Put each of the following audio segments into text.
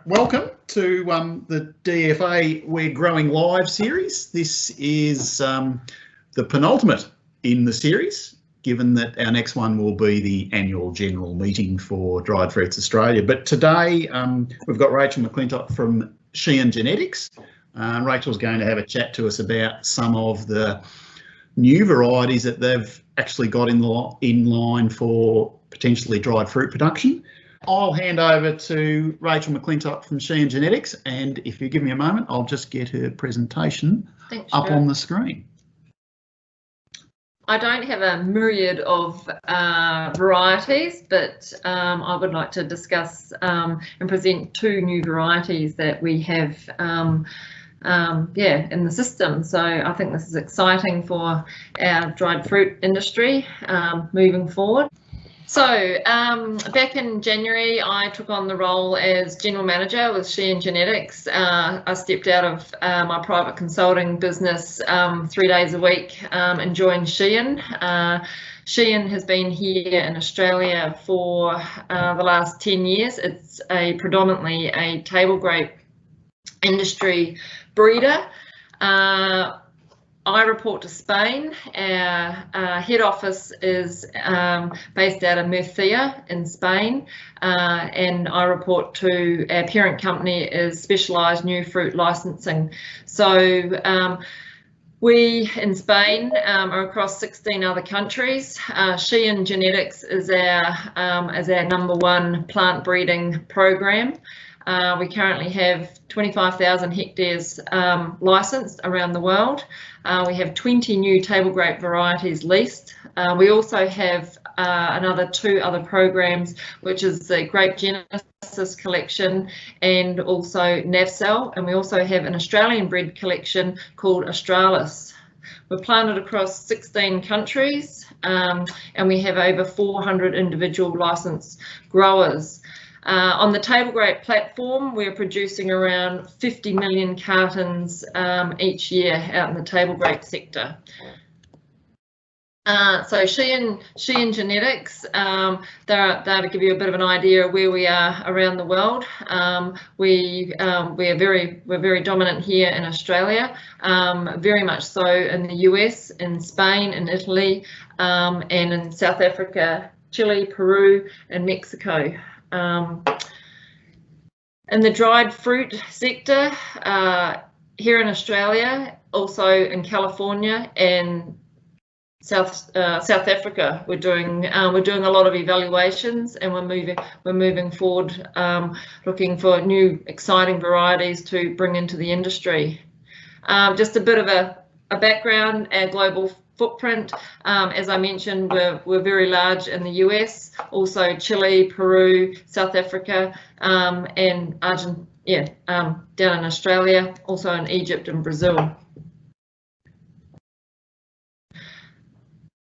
Welcome to the DFA We're Growing Live series. This is the penultimate in the series, given that our next one will be the annual general meeting for Dried Fruits Australia. But today we've got Rachael McClintock from Sheehan Genetics. Rachel's going to have a chat to us about some of the new varieties that they've actually got in line for potentially dried fruit production. I'll hand over to Rachael McClintock from Sheehan Genetics, and if you give me a moment, I'll just get her presentation up on the screen. I don't have a myriad of varieties, but I would like to discuss and present two new varieties that we have in the system. So I think this is exciting for our dried fruit industry moving forward. So back in January, I took on the role as General Manager with Sheehan Genetics. I stepped out of my private consulting business 3 days a week and joined Sheehan. Sheehan has been here in Australia for the last 10 years. It's predominantly a table grape industry breeder. I report to Spain. Our head office is based out of Murcia in Spain, and I report to our parent company is Specialised New Fruit Licensing. So we in Spain are across 16 other countries. Sheehan Genetics is our #1 plant breeding program. We currently have 25,000 hectares licensed around the world. We have 20 new table grape varieties leased. We also have another 2 other programs, which is the Grape Geneticists collection and also Navcell, and we also have an Australian bred collection called Australis. We're planted across 16 countries and we have over 400 individual licensed growers. On the table grape platform, we're producing around 50 million cartons each year out in the table grape sector. So Sheehan Genetics, they're to give you a bit of an idea of where we are around the world. We're very dominant here in Australia, very much so in the US, in Spain, in Italy, and in South Africa, Chile, Peru, and Mexico. In the dried fruit sector, here in Australia, also in California and South Africa, we're doing a lot of evaluations, and we're moving forward, looking for new exciting varieties to bring into the industry. Just a bit of a background, our global footprint, as I mentioned, we're very large in the US, also Chile, Peru, South Africa, and Argentina, down in Australia, also in Egypt and Brazil.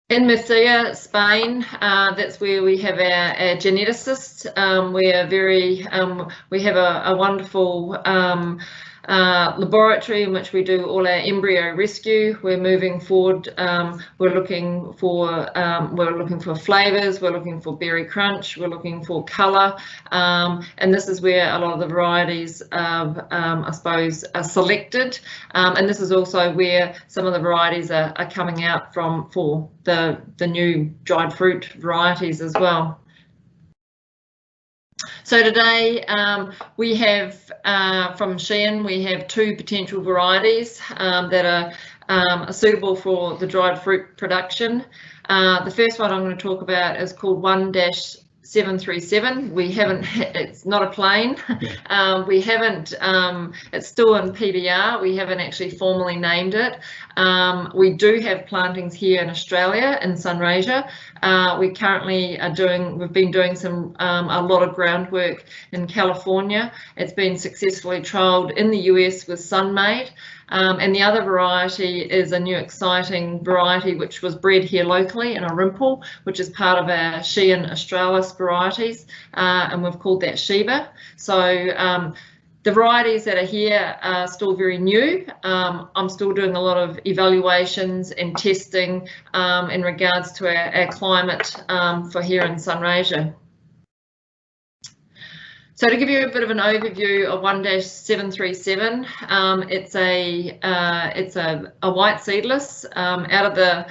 In Murcia, Spain, that's where we have our geneticists. We have a wonderful laboratory in which we do all our embryo rescue. We're moving forward. We're looking for flavors. We're looking for berry crunch. We're looking for colour, and this is where a lot of the varieties, I suppose, are selected. And this is also where some of the varieties are coming out from for the new dried fruit varieties as well. So today we have from Sheehan, we have 2 potential varieties that are suitable for the dried fruit production. The first one I'm going to talk about is called 1-737. It's not a plane. We haven't, it's still in PBR. We haven't actually formally named it. We do have plantings here in Australia in Sunraysia. We currently we've been doing a lot of groundwork in California. It's been successfully trialled in the US with Sunmade. And the other variety is a new exciting variety which was bred here locally in a rimple, which is part of our Sheehan Australis varieties, and we've called that Shiba. So the varieties that are here are still very new. I'm still doing a lot of evaluations and testing in regards to our climate for here in Sunraysia. So to give you a bit of an overview of 1-737, it's a white seedless out of the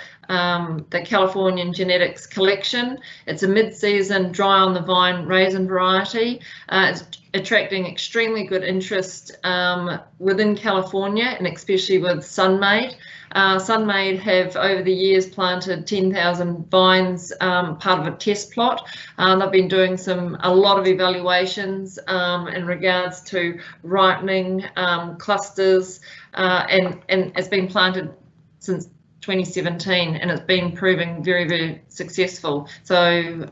Californian Genetics collection. It's a mid-season dry on the vine raisin variety. It's attracting extremely good interest within California, and especially with Sunmade. Sunmade have over the years planted 10,000 vines, part of a test plot. They've been doing a lot of evaluations in regards to ripening clusters, and it's been planted since 2017, and it's been proving very, very successful. So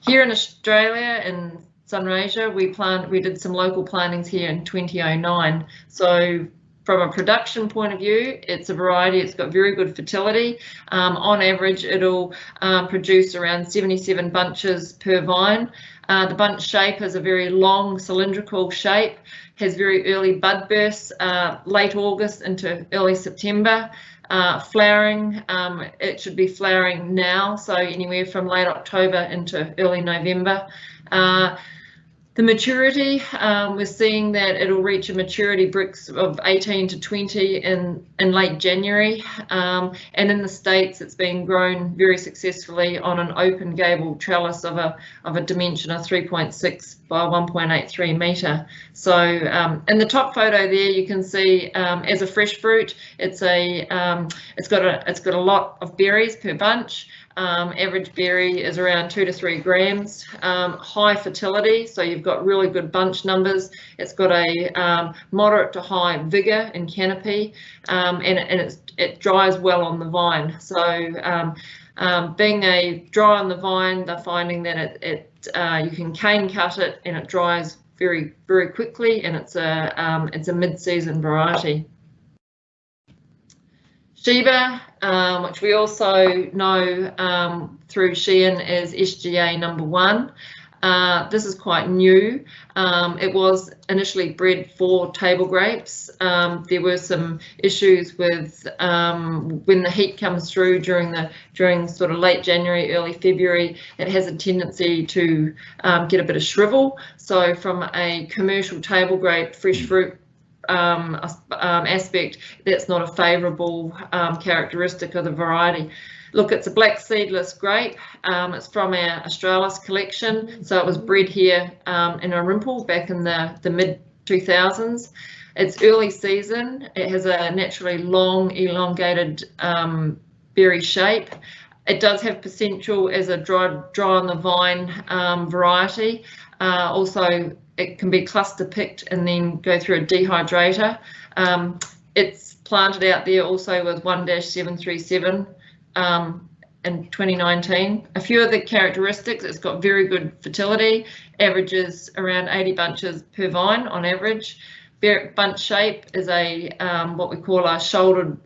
here in Australia, in Sunraysia, we did some local plantings here in 2009. So from a production point of view, it's a variety. It's got very good fertility. On average, it'll produce around 77 bunches per vine. The bunch shape is a very long cylindrical shape, has very early bud bursts, late August into early September. Flowering, it should be flowering now, so anywhere from late October into early November. The maturity, we're seeing that it'll reach a maturity bricks of 18 to 20 in late January, and in the States it's been grown very successfully on an open gable trellis of a dimension of 3.6 by 1.83 metre. So in the top photo there you can see as a fresh fruit, it's got a lot of berries per bunch. Average berry is around 2 to 3 grams. High fertility, so you've got really good bunch numbers. It's got a moderate to high vigor and canopy, and it dries well on the vine. So being a dry on the vine, they're finding that you can cane cut it and it dries very, very quickly, and it's a mid-season variety. Shiba, which we also know through Sheehan as SHEA #1. This is quite new. It was initially bred for table grapes. There were some issues with when the heat comes through during sort of late January, early February. It has a tendency to get a bit of shrivel. So from a commercial table grape fresh fruit aspect, that's not a favourable characteristic of the variety. Look, it's a black seedless grape. It's from our Australis collection, so it was bred here in Orimple back in the mid-2000s. It's early season. It has a naturally long, elongated berry shape. It does have potential as a dry on the vine variety. Also, it can be cluster picked and then go through a dehydrator. It's planted out there also with 1-737 in 2019. A few of the characteristics: it's got very good fertility, averages around 80 bunches per vine on average. Bunch shape is a what we call a shouldered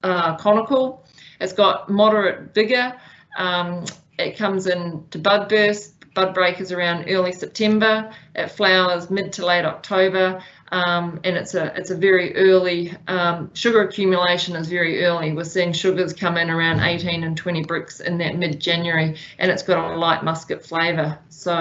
conical. It's got moderate vigor. It comes into bud burst. Bud break is around early September. It flowers mid to late October, and it's a very early sugar accumulation is very early. We're seeing sugars come in around 18 and 20 bricks in that mid-January, and it's got a light muscat flavour. So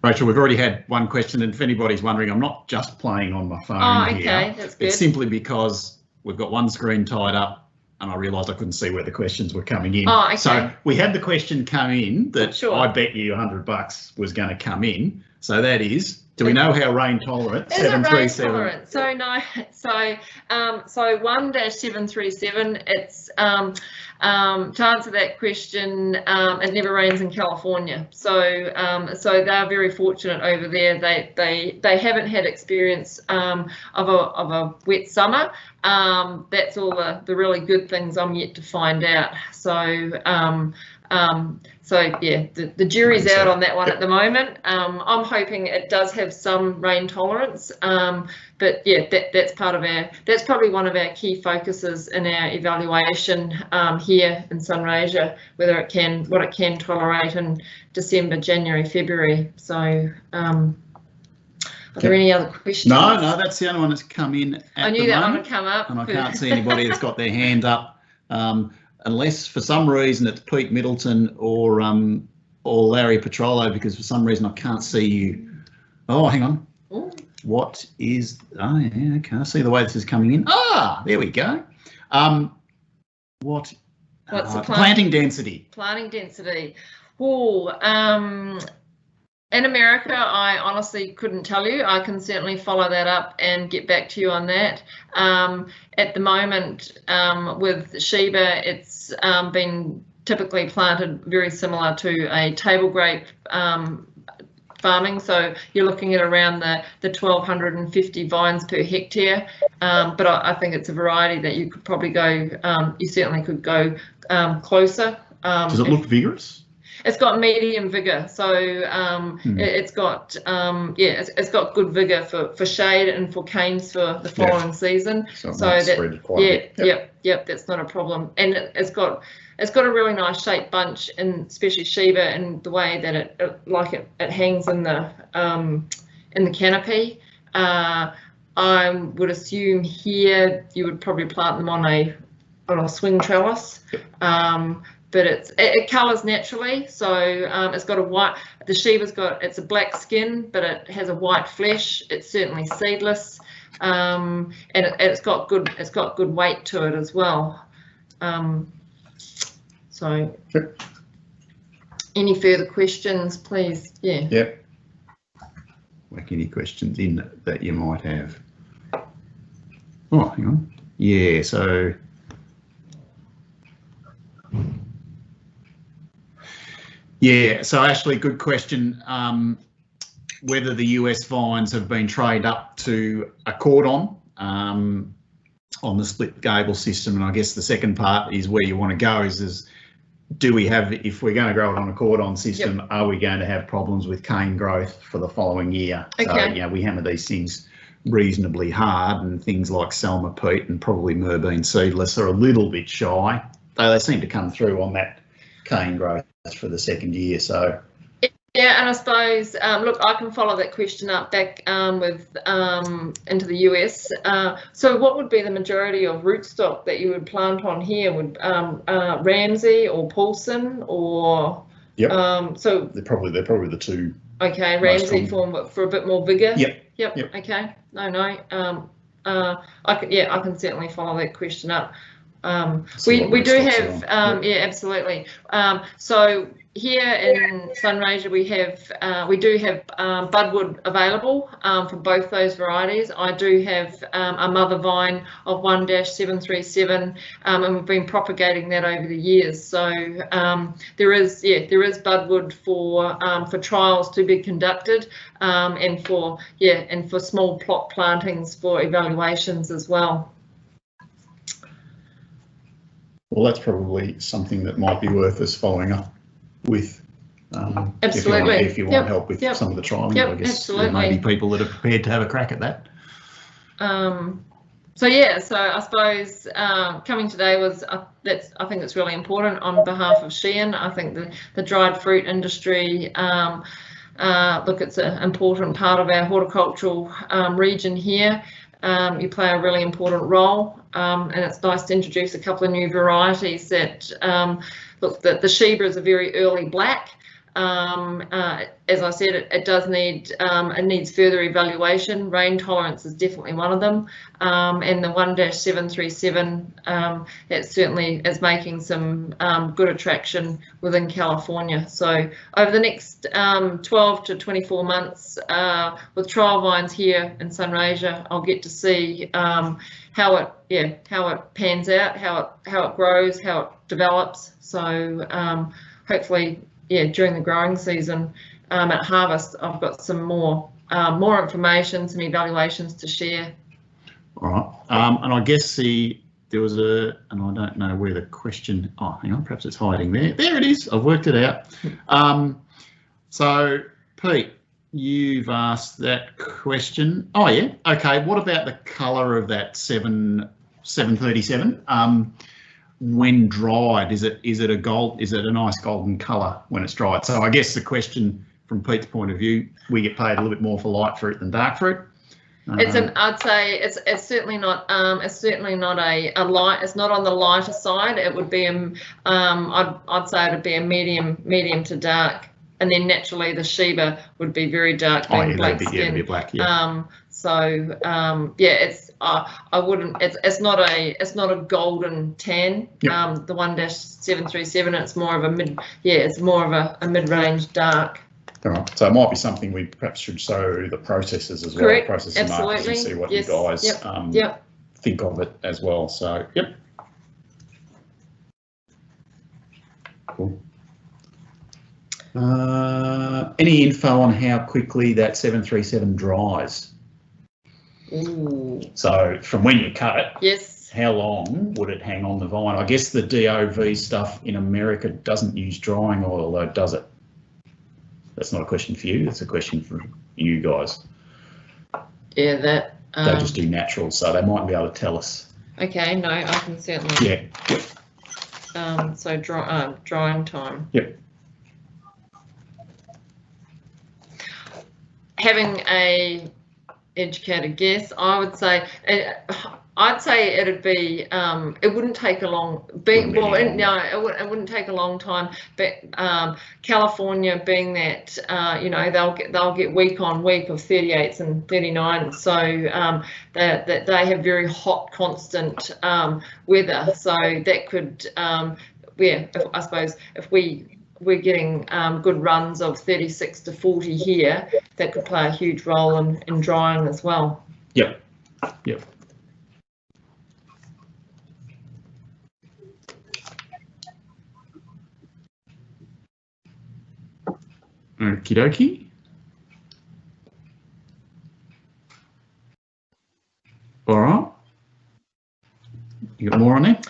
Rachel, we've already had one question, and if anybody's wondering, I'm not just playing on my phone here. Okay, that's good. It's simply because we've got one screen tied up, and I realised I couldn't see where the questions were coming in. Oh, okay. So we had the question come in that sure. I bet you $100 was going to come in. So that is, do we know how rain tolerant 737? Tolerant. So no. So 1-737. It's to answer that question, it never rains in California. So so they're very fortunate over there. They haven't had experience of a wet summer. That's all the really good things I'm yet to find out. So yeah, the jury's out on that one at the moment. I'm hoping it does have some rain tolerance, but yeah, that's probably one of our key focuses in our evaluation here in Sunraysia, what it can tolerate in December, January, February. So are there any other questions? No, that's the only one that's come in at I knew the that moment, one would come up. and I can't see anybody that's got their hand up. Unless for some reason it's Pete Middleton or Larry Petrolo, because for some reason I can't see you Oh, hang on. Ooh. What is? Oh, yeah. Okay. I see the way this is coming in. Ah, there we go. What's the planting density? Planting density. Oh, in America, I honestly couldn't tell you. I can certainly follow that up and get back to you on that. At the moment, with Shiba, it's been typically planted very similar to a table grape farming, so you're looking at around the 1,250 vines per hectare, but I think it's a variety that you could probably go, you certainly could go closer. Does it look vigorous? It's got medium vigor, so it's got it's got good vigor for shade and for canes for the following season. So that that's not a problem, and it's got a really nice shaped bunch, and especially Shiba, and the way that it hangs in the canopy. I would assume here you would probably plant them on a swing trellis. But it colours naturally, so it's got a white. The Shiba's it's a black skin, but it has a white flesh. It's certainly seedless, and it's got good weight to it as well. So, any further questions, please? Yeah. Yep. Whack any questions in that you might have. Oh, hang on. Yeah. So. Yeah, so Ashley, good question. Whether the US vines have been traded up to a Cordon on the split gable system, and I guess the second part is where you want to go is do we have, if we're going to grow it on a Cordon system, are we going to have problems with cane growth for the following year? Okay. So, we hammer these things reasonably hard, and things like Selma peat and probably Merbean seedless are a little bit shy, though they seem to come through on that cane growth for the second year. So yeah, and I suppose look, I can follow that question up back with into the US. So what would be the majority of rootstock that you would plant on here? Would Ramsey or Paulson or so they're probably the two. Okay, Ramsey for a bit more vigor. Yep. Okay. No. I can certainly follow that question up. We do have absolutely. So here in Sunraysia we do have budwood available for both those varieties. I do have a mother vine of 1-737, and we've been propagating that over the years. So there is budwood for trials to be conducted, and for small plot plantings for evaluations as well. Well, that's probably something that might be worth us following up with. Absolutely. If you want help with some of the trialing, I guess there may be people that are prepared to have a crack at that. So I suppose coming today was I think it's really important on behalf of Sheehan. I think the dried fruit industry, look, it's an important part of our horticultural region here. You play a really important role, and it's nice to introduce a couple of new varieties that look, the Shiba is a very early black. As I said, it does need it needs further evaluation. Rain tolerance is definitely one of them, and the 1-737 it certainly is making some good attraction within California. So over the next 12 to 24 months, with trial vines here in Sunraysia, I'll get to see how it pans out, how it grows, how it develops. So hopefully, during the growing season at harvest, I've got some more information, some evaluations to share. All right, and I guess there was and I don't know where the question. Oh, hang on, perhaps it's hiding there. There it is. I've worked it out. So Pete, you've asked that question. Oh yeah. Okay. What about the colour of that 737? When dried, is it a gold? Is it a nice golden colour when it's dried? So I guess the question from Pete's point of view, we get paid a little bit more for light fruit than dark fruit. I'd say it's certainly not a light. It's not on the lighter side. It would be I'd say it'd be a medium to dark. and then naturally the Shiba would be very dark, being black skin. Black, yeah. It's I wouldn't. It's not a golden tan. Yep. The 1-737. It's more of a mid. Yeah, it's more of a mid-range dark. All right. So it might be something we perhaps should show the processes as well. Correct. Processing markets, and see what you guys think of it as well. So yep. Cool. Any info on how quickly that 737 dries? Ooh. So from when you cut it, yes, how long would it hang on the vine? I guess the DOV stuff in America doesn't use drying oil, though, does it? That's not a question for you. That's a question for you guys. Yeah, that they just do natural, so they might be able to tell us. Okay, no, I can certainly. Yeah. Yep. So drying time. Yep. Having a educated guess, I would say it'd be it wouldn't take a long. It wouldn't take a long time. But California, being that they'll get week on week of 38s and 39s, so that they have very hot, constant weather. So that could I suppose if we're getting good runs of 36 to 40 here, that could play a huge role in drying as well. Yep. Yep. Okie dokie. All right. You got more on there?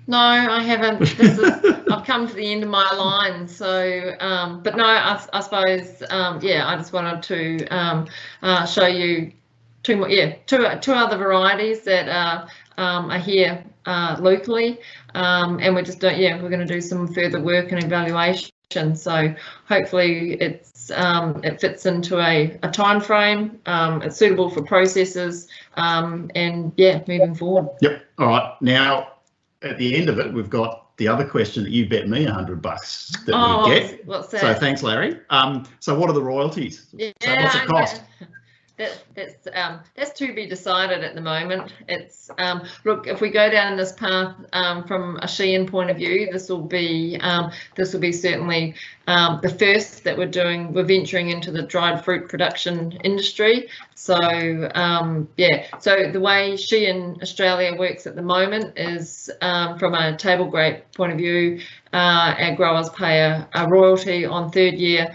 No, I haven't. I've come to the end of my line. So, but no, I suppose, I just wanted to show you two other varieties that are here locally, and we're just we're going to do some further work and evaluation. So hopefully it fits into a time frame. It's suitable for processes, and moving forward. Yep. All right. Now, at the end of it, we've got the other question that you bet me $100 that we get. What's that? So thanks, Larry. So what are the royalties? Yeah, so what's it cost? That's to be decided at the moment. It's look, if we go down this path from a Sheehan point of view, this will be certainly the first that we're doing. We're venturing into the dried fruit production industry. So so the way Sheehan Australia works at the moment is from a table grape point of view, our growers pay a royalty on third year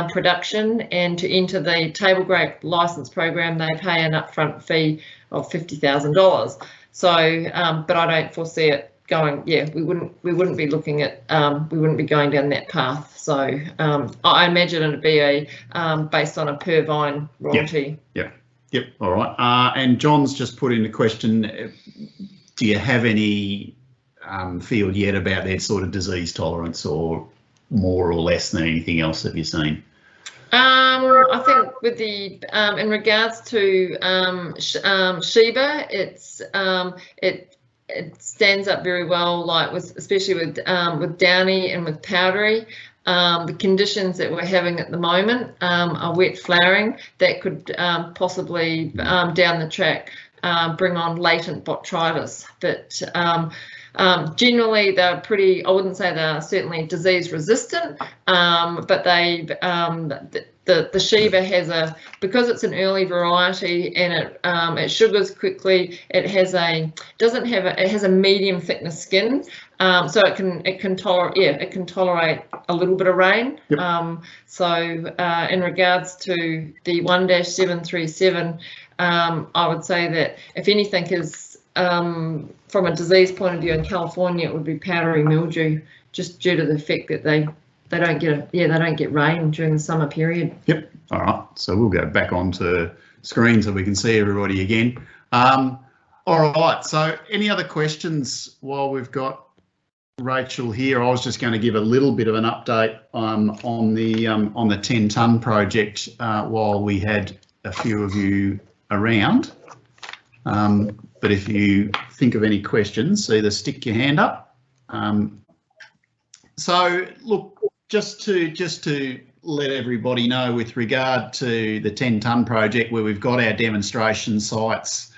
production, and to enter the table grape license program they pay an upfront fee of $50,000. So but I don't foresee it going, we wouldn't be looking at we wouldn't be going down that path. So I imagine it'd be based on a per vine royalty. Yep. All right. And John's just put in a question, do you have any feel yet about their sort of disease tolerance, or more or less than anything else that you've seen? I think with the in regards to Shiba, it stands up very well, like especially with downy and with powdery. The conditions that we're having at the moment are wet flowering that could possibly down the track bring on latent botrytis, but generally they're pretty, I wouldn't say they're certainly disease resistant, but they the Shiba has because it's an early variety and it sugars quickly, it has a medium thickness skin, so it can tolerate a little bit of rain. Yep. So in regards to the 1-737, I would say that if anything is from a disease point of view in California, it would be powdery mildew, just due to the fact that they don't get rain during the summer period. Yep. All right. So we'll go back onto screen so we can see everybody again. All right. So any other questions while we've got Rachel here? I was just going to give a little bit of an update on the 10-ton project while we had a few of you around. But if you think of any questions, either stick your hand up. So look, just to let everybody know with regard to the 10-tonne project, where we've got our demonstration sites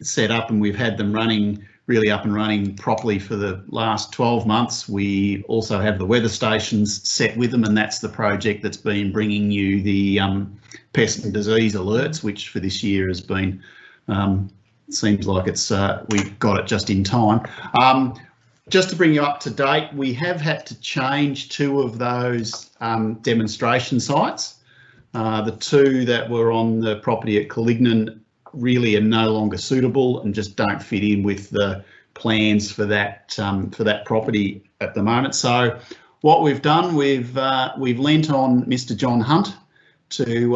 set up and we've had them really up and running properly for the last 12 months. We also have the weather stations set with them, and that's the project that's been bringing you the pest and disease alerts, which for this year has been, seems like it's we've got it just in time. Just to bring you up to date, we have had to change 2 of those demonstration sites. The 2 that were on the property at Colignan really are no longer suitable and just don't fit in with the plans for that property at the moment. So what we've done, we've lent on Mr. John Hunt to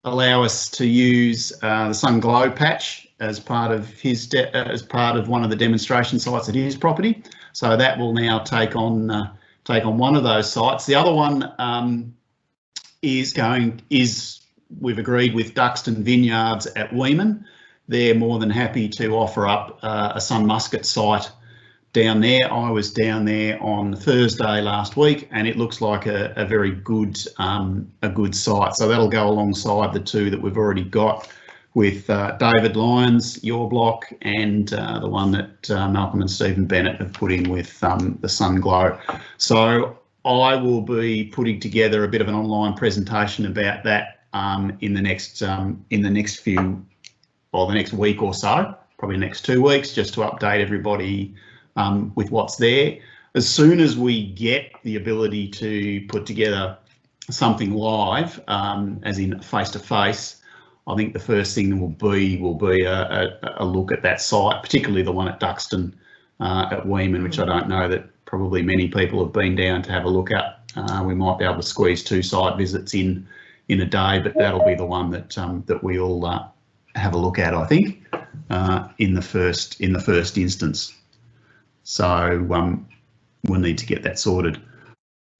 allow us to use the Sun Glow patch as part of his one of the demonstration sites at his property. So that will now take on one of those sites. The other one is we've agreed with Duxton Vineyards at Weeman. They're more than happy to offer up a Sun Muscat site down there. I was down there on Thursday last week, and it looks like a very good site. So that'll go alongside the 2 that we've already got with David Lyons, your block, and the one that Malcolm and Stephen Bennett have put in with the Sun Glow. So I will be putting together a bit of an online presentation about that in the next week or so, probably the next 2 weeks, just to update everybody with what's there. As soon as we get the ability to put together something live, as in face to face, I think the first thing will be a look at that site, particularly the one at Duxton at Weeman, which I don't know that probably many people have been down to have a look at. We might be able to squeeze 2 site visits in a day, but that'll be the one that we'll have a look at, I think, in the first instance. So we'll need to get that sorted.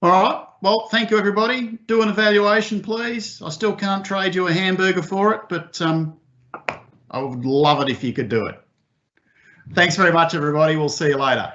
All right. Well, thank you, everybody. Do an evaluation, please. I still can't trade you a hamburger for it, but I would love it if you could do it. Thanks very much, everybody. We'll see you later.